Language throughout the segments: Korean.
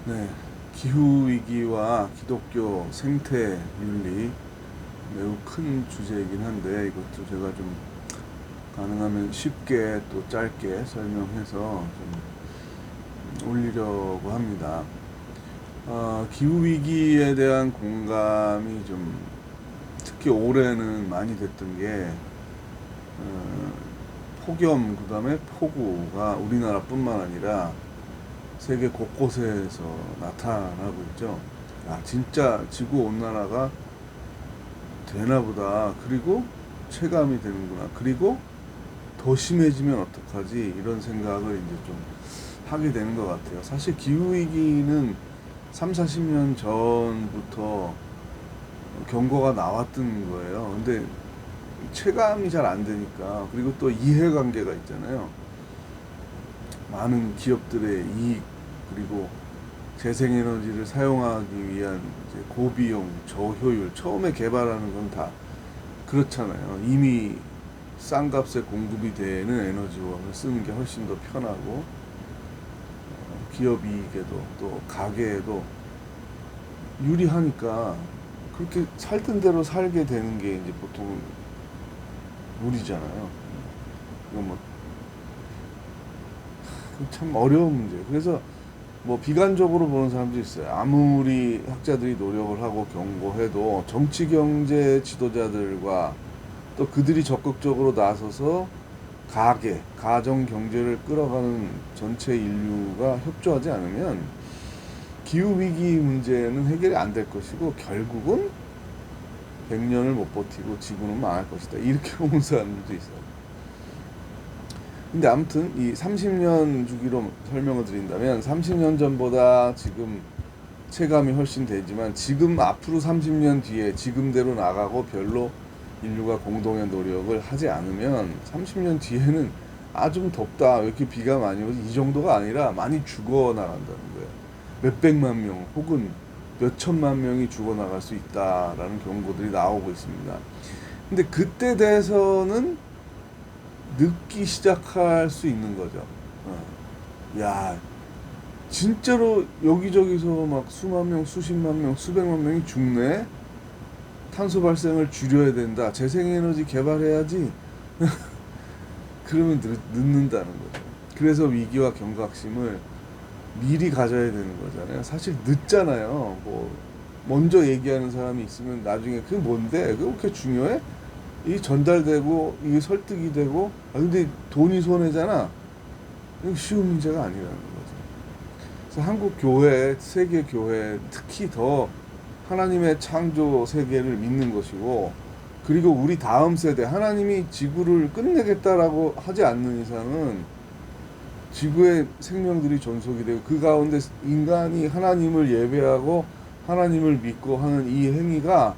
네, 기후위기와 기독교 생태윤리 매우 큰 주제이긴 한데 이것도 제가 좀 가능하면 쉽게 또 짧게 설명해서 좀 올리려고 합니다. 기후위기에 대한 공감이 좀 특히 올해는 많이 됐던 게 폭염 그 다음에 폭우가 우리나라뿐만 아니라 세계 곳곳에서 나타나고 있죠. 아, 진짜 지구 온난화가 되나보다. 그리고 체감이 되는구나. 그리고 더 심해지면 어떡하지? 이런 생각을 이제 좀 하게 되는 것 같아요. 사실 기후위기는 3, 40년 전부터 경고가 나왔던 거예요. 근데 체감이 잘 안 되니까. 그리고 또 이해관계가 있잖아요. 많은 기업들의 이익, 그리고 재생에너지를 사용하기 위한 이제 고비용, 저효율, 처음에 개발하는 건 다 그렇잖아요. 이미 싼 값에 공급이 되는 에너지원을 쓰는 게 훨씬 더 편하고, 기업 이익에도 또 가게에도 유리하니까 그렇게 살던 대로 살게 되는 게 이제 보통 우리잖아요. 이거 뭐 참 어려운 문제. 그래서 뭐 비관적으로 보는 사람도 있어요. 아무리 학자들이 노력을 하고 경고해도 정치 경제 지도자들과 또 그들이 적극적으로 나서서 가정 경제를 끌어가는 전체 인류가 협조하지 않으면 기후 위기 문제는 해결이 안 될 것이고 결국은 100년을 못 버티고 지구는 망할 것이다. 이렇게 보는 사람들도 있어요. 근데 아무튼 이 30년 주기로 설명을 드린다면 30년 전보다 지금 체감이 훨씬 되지만 지금 앞으로 30년 뒤에 지금대로 나가고 별로 인류가 공동의 노력을 하지 않으면 30년 뒤에는 아 좀 덥다 왜 이렇게 비가 많이 오지 이 정도가 아니라 많이 죽어나간다는 거예요. 몇백만 명 혹은 몇천만 명이 죽어나갈 수 있다라는 경고들이 나오고 있습니다. 근데 그때 돼서는 늦기 시작할 수 있는 거죠. 야, 진짜로 여기저기서 막 수만 명, 수십만 명, 수백만 명이 죽네? 탄소 발생을 줄여야 된다. 재생에너지 개발해야지. 그러면 늦는다는 거죠. 그래서 위기와 경각심을 미리 가져야 되는 거잖아요. 사실 늦잖아요. 뭐, 먼저 얘기하는 사람이 있으면 나중에 그게 뭔데? 그게 그렇게 중요해? 이 전달되고, 이게 설득이 되고, 아, 근데 돈이 손해잖아. 이거 쉬운 문제가 아니라는 거죠. 그래서 한국 교회, 세계 교회, 특히 더 하나님의 창조 세계를 믿는 것이고, 그리고 우리 다음 세대, 하나님이 지구를 끝내겠다라고 하지 않는 이상은 지구의 생명들이 존속이 되고, 그 가운데 인간이 하나님을 예배하고, 하나님을 믿고 하는 이 행위가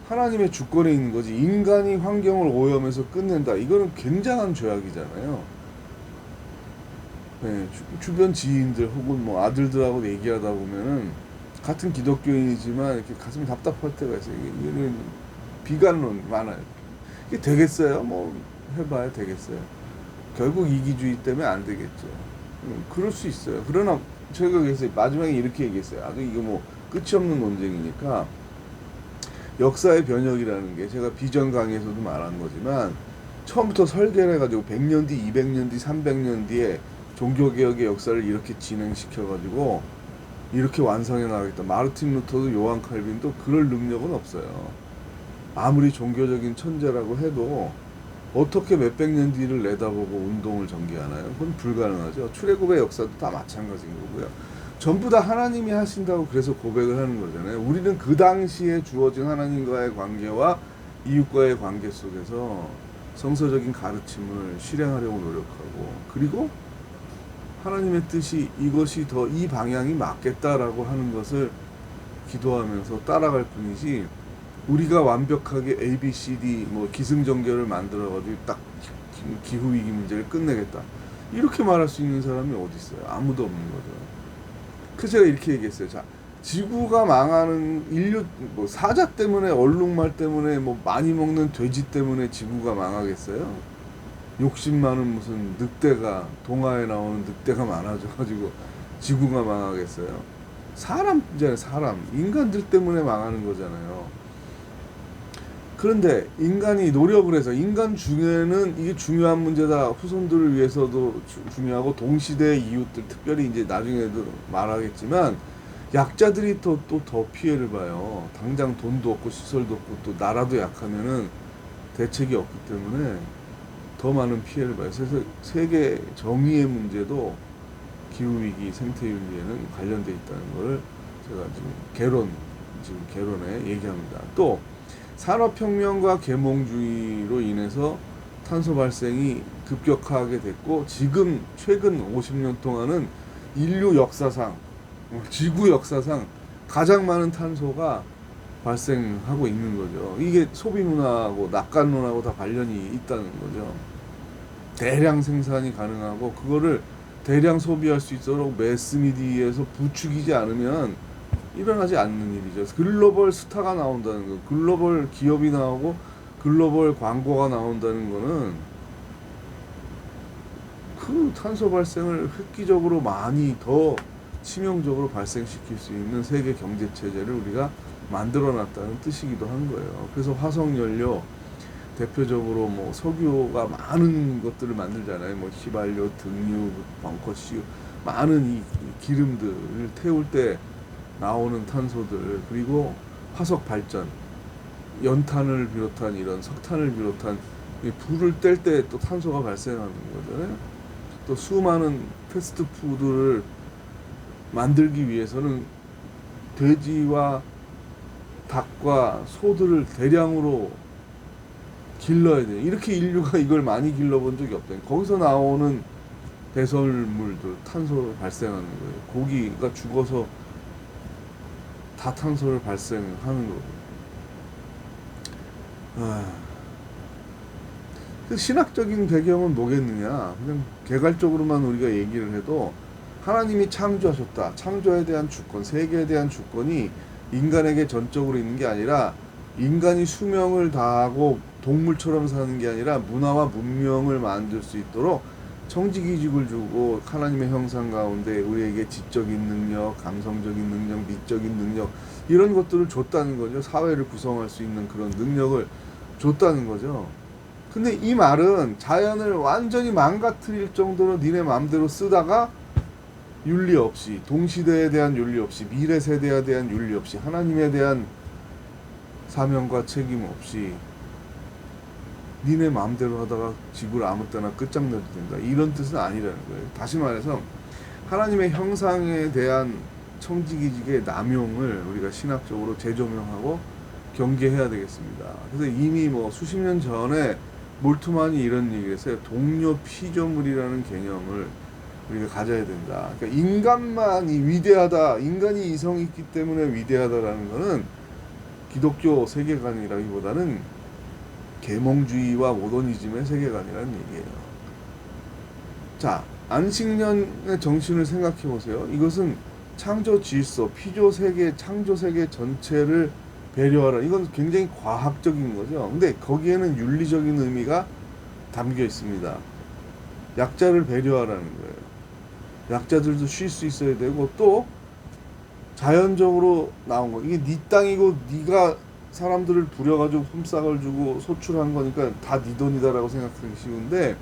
하나님의 주권에 있는 거지. 인간이 환경을 오염해서 끝낸다. 이거는 굉장한 죄악이잖아요. 네, 주변 지인들 혹은 뭐 아들들하고 얘기하다 보면은 같은 기독교인이지만 이렇게 가슴이 답답할 때가 있어요. 이거는 비관론 많아요. 이게 되겠어요? 뭐 해봐야 되겠어요. 결국 이기주의 때문에 안 되겠죠. 그럴 수 있어요. 그러나 제가 그래서 마지막에 이렇게 얘기했어요. 아, 이거 뭐 끝이 없는 논쟁이니까 역사의 변혁이라는 게 제가 비전 강의에서도 말한 거지만 처음부터 설계를 해가지고 100년 뒤, 200년 뒤, 300년 뒤에 종교개혁의 역사를 이렇게 진행시켜가지고 이렇게 완성해 나가겠다. 마르틴 루터도 요한 칼빈도 그럴 능력은 없어요. 아무리 종교적인 천재라고 해도 어떻게 몇백 년 뒤를 내다보고 운동을 전개하나요? 그건 불가능하죠. 출애굽의 역사도 다 마찬가지인 거고요. 전부 다 하나님이 하신다고 그래서 고백을 하는 거잖아요. 우리는 그 당시에 주어진 하나님과의 관계와 이웃과의 관계 속에서 성서적인 가르침을 실행하려고 노력하고, 그리고 하나님의 뜻이 이것이 더 이 방향이 맞겠다라고 하는 것을 기도하면서 따라갈 뿐이지, 우리가 완벽하게 A, B, C, D 뭐 기승전결을 만들어가지고 딱 기후 위기 문제를 끝내겠다 이렇게 말할 수 있는 사람이 어디 있어요? 아무도 없는 거죠. 그래서 제가 이렇게 얘기했어요. 자, 지구가 망하는 인류 뭐 사자 때문에, 얼룩말 때문에, 뭐 많이 먹는 돼지 때문에 지구가 망하겠어요? 욕심 많은 무슨 늑대가, 동화에 나오는 늑대가 많아져가지고 지구가 망하겠어요? 사람 문제는 사람, 인간들 때문에 망하는 거잖아요. 그런데 인간이 노력을 해서 인간 중에는 이게 중요한 문제다. 후손들을 위해서도 중요하고 동시대의 이웃들 특별히 이제 나중에도 말하겠지만 약자들이 또 더 피해를 봐요. 당장 돈도 없고 시설도 없고 또 나라도 약하면은 대책이 없기 때문에 더 많은 피해를 봐요. 그래서 세계 정의의 문제도 기후위기, 생태윤리에는 관련돼 있다는 걸 제가 지금 개론에 얘기합니다. 또 산업혁명과 계몽주의로 인해서 탄소 발생이 급격하게 됐고 지금 최근 50년 동안은 인류 역사상, 지구 역사상 가장 많은 탄소가 발생하고 있는 거죠. 이게 소비 문화하고 낙관론하고 다 관련이 있다는 거죠. 대량 생산이 가능하고 그거를 대량 소비할 수 있도록 매스미디어에서 부추기지 않으면 일어나지 않는 일이죠. 글로벌 스타가 나온다는 거, 글로벌 기업이 나오고 글로벌 광고가 나온다는 거는 그 탄소 발생을 획기적으로 많이 더 치명적으로 발생시킬 수 있는 세계 경제 체제를 우리가 만들어 놨다는 뜻이기도 한 거예요. 그래서 화석 연료 대표적으로 뭐 석유가 많은 것들을 만들잖아요. 뭐 휘발유, 등유, 벙커CU 많은 이 기름들을 태울 때 나오는 탄소들 그리고 화석 발전, 연탄을 비롯한 이런 석탄을 비롯한 이 불을 뗄 때 또 탄소가 발생하는 거잖아요. 또 수많은 패스트푸드를 만들기 위해서는 돼지와 닭과 소들을 대량으로 길러야 돼. 이렇게 인류가 이걸 많이 길러본 적이 없다. 거기서 나오는 배설물들 탄소를 발생하는 거예요. 고기가 죽어서 다 탄소를 발생하는 거고. 그 신학적인 배경은 뭐겠느냐? 그냥 개괄적으로만 우리가 얘기를 해도 하나님이 창조하셨다. 창조에 대한 주권, 세계에 대한 주권이 인간에게 전적으로 있는 게 아니라 인간이 수명을 다하고 동물처럼 사는 게 아니라 문화와 문명을 만들 수 있도록 청지기직을 주고 하나님의 형상 가운데 우리에게 지적인 능력, 감성적인 능력, 미적인 능력 이런 것들을 줬다는 거죠. 사회를 구성할 수 있는 그런 능력을 줬다는 거죠. 근데 이 말은 자연을 완전히 망가뜨릴 정도로 니네 마음대로 쓰다가 윤리 없이, 동시대에 대한 윤리 없이, 미래 세대에 대한 윤리 없이, 하나님에 대한 사명과 책임 없이 니네 마음대로 하다가 지구를 아무 때나 끝장내도 된다. 이런 뜻은 아니라는 거예요. 다시 말해서 하나님의 형상에 대한 청지기직의 남용을 우리가 신학적으로 재조명하고 경계해야 되겠습니다. 그래서 이미 뭐 수십 년 전에 몰트만이 이런 얘기를 했어요. 동료 피조물이라는 개념을 우리가 가져야 된다. 그러니까 인간만이 위대하다, 인간이 이성이 있기 때문에 위대하다라는 것은 기독교 세계관이라기보다는 계몽주의와 모더니즘의 세계관이라는 얘기예요. 자, 안식년의 정신을 생각해 보세요. 이것은 창조 질서, 피조 세계, 창조 세계 전체를 배려하라. 이건 굉장히 과학적인 거죠. 근데 거기에는 윤리적인 의미가 담겨 있습니다. 약자를 배려하라는 거예요. 약자들도 쉴 수 있어야 되고 또 자연적으로 나온 거. 이게 네 땅이고 네가 사람들을 부려가지고 품삯을 주고 소출한 거니까 다 네 돈이다라고 생각하기 쉬운데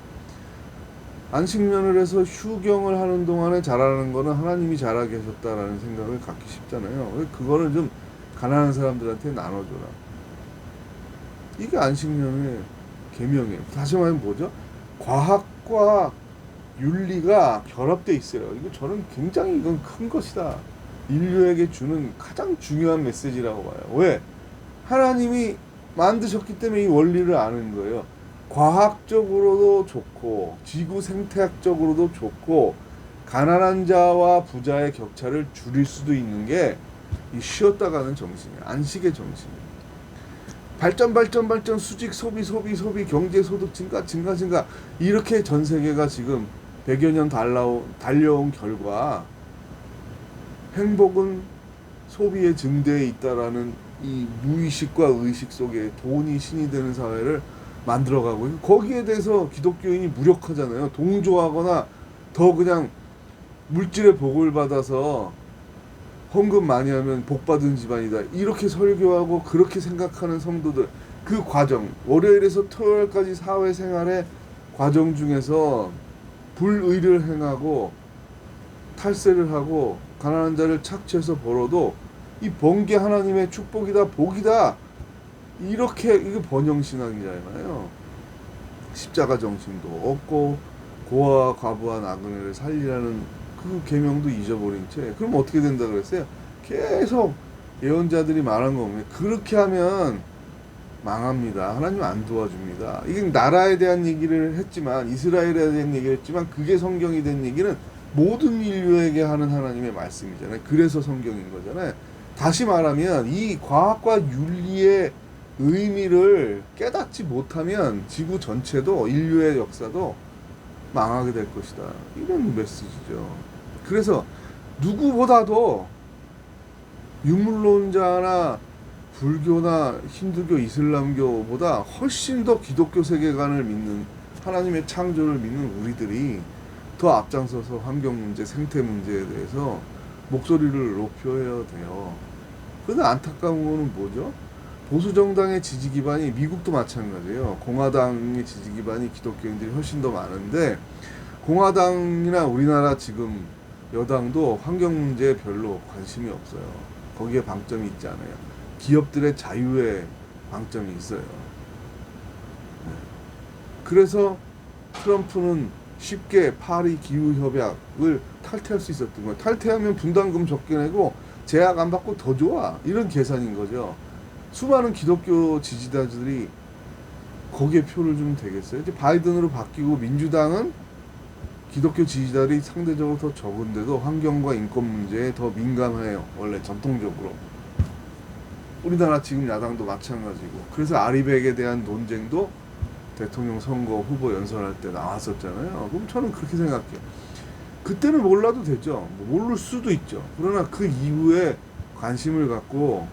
안식년을 해서 휴경을 하는 동안에 잘하는 거는 하나님이 잘하게 하셨다라는 생각을 갖기 쉽잖아요. 그거는 좀 가난한 사람들한테 나눠줘라. 이게 안식년의 계명이에요. 다시 말하면 뭐죠? 과학과 윤리가 결합돼 있어요. 이거 저는 굉장히 이건 큰 것이다. 인류에게 주는 가장 중요한 메시지라고 봐요. 왜? 하나님이 만드셨기 때문에 이 원리를 아는 거예요. 과학적으로도 좋고 지구 생태학적으로도 좋고 가난한 자와 부자의 격차를 줄일 수도 있는 게 이 쉬었다 가는 정신이에요. 안식의 정신이에요. 발전 수직 소비 경제 소득 증가 이렇게 전 세계가 지금 100여 년 달려온 결과 행복은 소비의 증대에 있다라는 이 무의식과 의식 속에 돈이 신이 되는 사회를 만들어가고 있고 거기에 대해서 기독교인이 무력하잖아요. 동조하거나 더 그냥 물질의 복을 받아서 헌금 많이 하면 복 받은 집안이다. 이렇게 설교하고 그렇게 생각하는 성도들, 그 과정, 월요일에서 토요일까지 사회생활의 과정 중에서 불의를 행하고 탈세를 하고 가난한 자를 착취해서 벌어도 이 번 게 하나님의 축복이다, 복이다, 이렇게, 이게 번영신앙이잖아요. 십자가 정신도 없고 고아와 과부와 나그네를 살리라는 그 계명도 잊어버린 채, 그럼 어떻게 된다 그랬어요? 계속 예언자들이 말한 거 보면 그렇게 하면 망합니다. 하나님 안 도와줍니다. 이게 나라에 대한 얘기를 했지만, 이스라엘에 대한 얘기를 했지만, 그게 성경이 된 얘기는 모든 인류에게 하는 하나님의 말씀이잖아요. 그래서 성경인 거잖아요. 다시 말하면 이 과학과 윤리의 의미를 깨닫지 못하면 지구 전체도, 인류의 역사도 망하게 될 것이다. 이런 메시지죠. 그래서 누구보다도 유물론자나 불교나 힌두교, 이슬람교보다 훨씬 더 기독교 세계관을 믿는, 하나님의 창조를 믿는 우리들이 더 앞장서서 환경 문제, 생태 문제에 대해서 목소리를 높여야 돼요. 그런데 안타까운 거는 뭐죠? 보수 정당의 지지 기반이, 미국도 마찬가지예요. 공화당의 지지 기반이 기독교인들이 훨씬 더 많은데, 공화당이나 우리나라 지금 여당도 환경 문제에 별로 관심이 없어요. 거기에 방점이 있지 않아요. 기업들의 자유에 방점이 있어요. 네. 그래서 트럼프는 쉽게 파리 기후협약을 탈퇴할 수 있었던 거예요. 탈퇴하면 분담금 적게 내고 제약 안 받고 더 좋아, 이런 계산인 거죠. 수많은 기독교 지지자들이 거기에 표를 주면 되겠어요? 이제 바이든으로 바뀌고 민주당은 기독교 지지자들이 상대적으로 더 적은데도 환경과 인권 문제에 더 민감해요. 원래 전통적으로. 우리나라 지금 야당도 마찬가지고. 그래서 아리백에 대한 논쟁도 대통령 선거 후보 연설할 때 나왔었잖아요. 그럼 저는 그렇게 생각해요. 그때는 몰라도 되죠. 모를 수도 있죠. 그러나 그 이후에 관심을 갖고,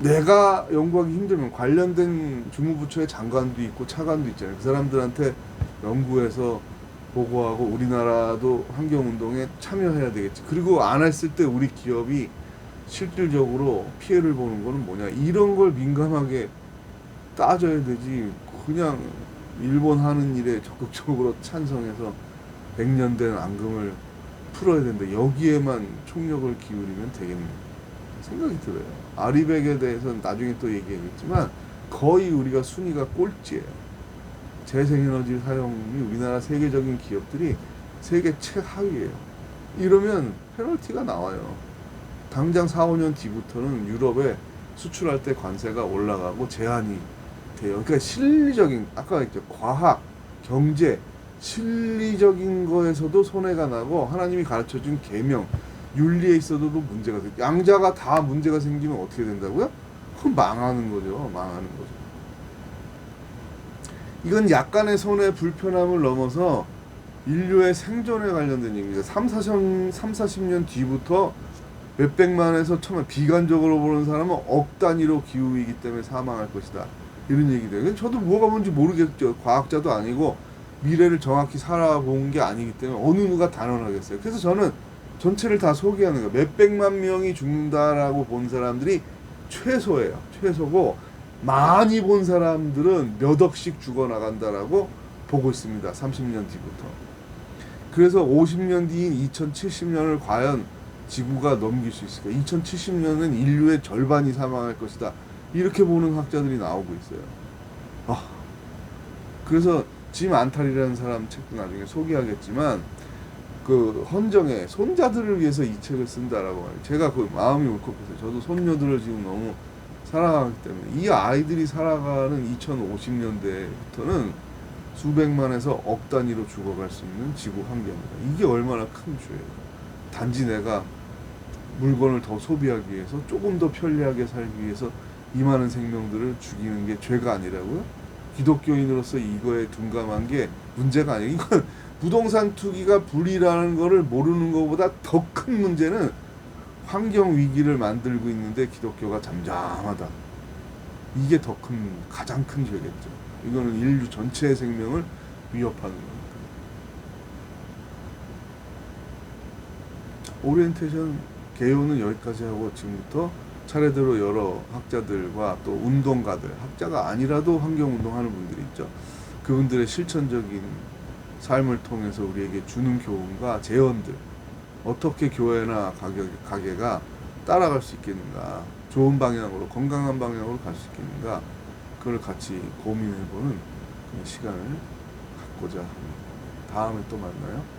내가 연구하기 힘들면 관련된 주무부처의 장관도 있고 차관도 있잖아요. 그 사람들한테 연구해서 보고하고 우리나라도 환경운동에 참여해야 되겠지. 그리고 안 했을 때 우리 기업이 실질적으로 피해를 보는 거는 뭐냐, 이런 걸 민감하게 따져야 되지. 그냥 일본 하는 일에 적극적으로 찬성해서 100년 된 앙금을 풀어야 된다, 여기에만 총력을 기울이면 되겠네 생각이 들어요. 아리백에 대해서는 나중에 또 얘기하겠지만 거의 우리가 순위가 꼴찌예요. 재생에너지 사용이 우리나라 세계적인 기업들이 세계 최하위예요. 이러면 페널티가 나와요. 당장 4, 5년 뒤부터는 유럽에 수출할 때 관세가 올라가고 제한이 돼요. 그러니까 실리적인, 아까 했죠, 과학, 경제, 실리적인 거에서도 손해가 나고, 하나님이 가르쳐준 계명, 윤리에 있어도 문제가 돼요. 양자가 다 문제가 생기면 어떻게 된다고요? 그럼 망하는 거죠. 망하는 거죠. 이건 약간의 손해 불편함을 넘어서 인류의 생존에 관련된 얘기입니다. 40년 뒤부터 몇백만에서 처음에 비관적으로 보는 사람은 억 단위로 기후이기 때문에 사망할 것이다, 이런 얘기돼요. 저도 뭐가 뭔지 모르겠죠. 과학자도 아니고 미래를 정확히 살아본 게 아니기 때문에 어느 누가 단언하겠어요. 그래서 저는 전체를 다 소개하는 거예요. 몇백만 명이 죽는다라고 본 사람들이 최소예요. 최소고, 많이 본 사람들은 몇 억씩 죽어나간다라고 보고 있습니다. 30년 뒤부터. 그래서 50년 뒤인 2070년을 과연 지구가 넘길 수 있을까? 2070년은 인류의 절반이 사망할 것이다, 이렇게 보는 학자들이 나오고 있어요. 그래서 짐 안탈이라는 사람 책도 나중에 소개하겠지만, 그 헌정의 손자들을 위해서 이 책을 쓴다라고 말해요. 제가 그 마음이 울컥했어요. 저도 손녀들을 지금 너무 사랑하기 때문에. 이 아이들이 살아가는 2050년대부터는 수백만에서 억 단위로 죽어갈 수 있는 지구 환경입니다. 이게 얼마나 큰 죄예요. 단지 내가 물건을 더 소비하기 위해서, 조금 더 편리하게 살기 위해서 이 많은 생명들을 죽이는 게 죄가 아니라고요? 기독교인으로서 이거에 둔감한 게 문제가 아니에요. 이건 부동산 투기가 불이라는 거를 모르는 것보다 더 큰 문제는 환경 위기를 만들고 있는데 기독교가 잠잠하다. 이게 더 큰, 가장 큰 죄겠죠. 이거는 인류 전체의 생명을 위협하는 겁니다. 오리엔테이션 개요는 여기까지 하고 지금부터 차례대로 여러 학자들과 또 운동가들, 학자가 아니라도 환경운동하는 분들이 있죠. 그분들의 실천적인 삶을 통해서 우리에게 주는 교훈과 제언들, 어떻게 교회나 가게가 따라갈 수 있겠는가, 좋은 방향으로, 건강한 방향으로 갈 수 있겠는가, 그걸 같이 고민해보는 그런 시간을 갖고자 합니다. 다음에 또 만나요.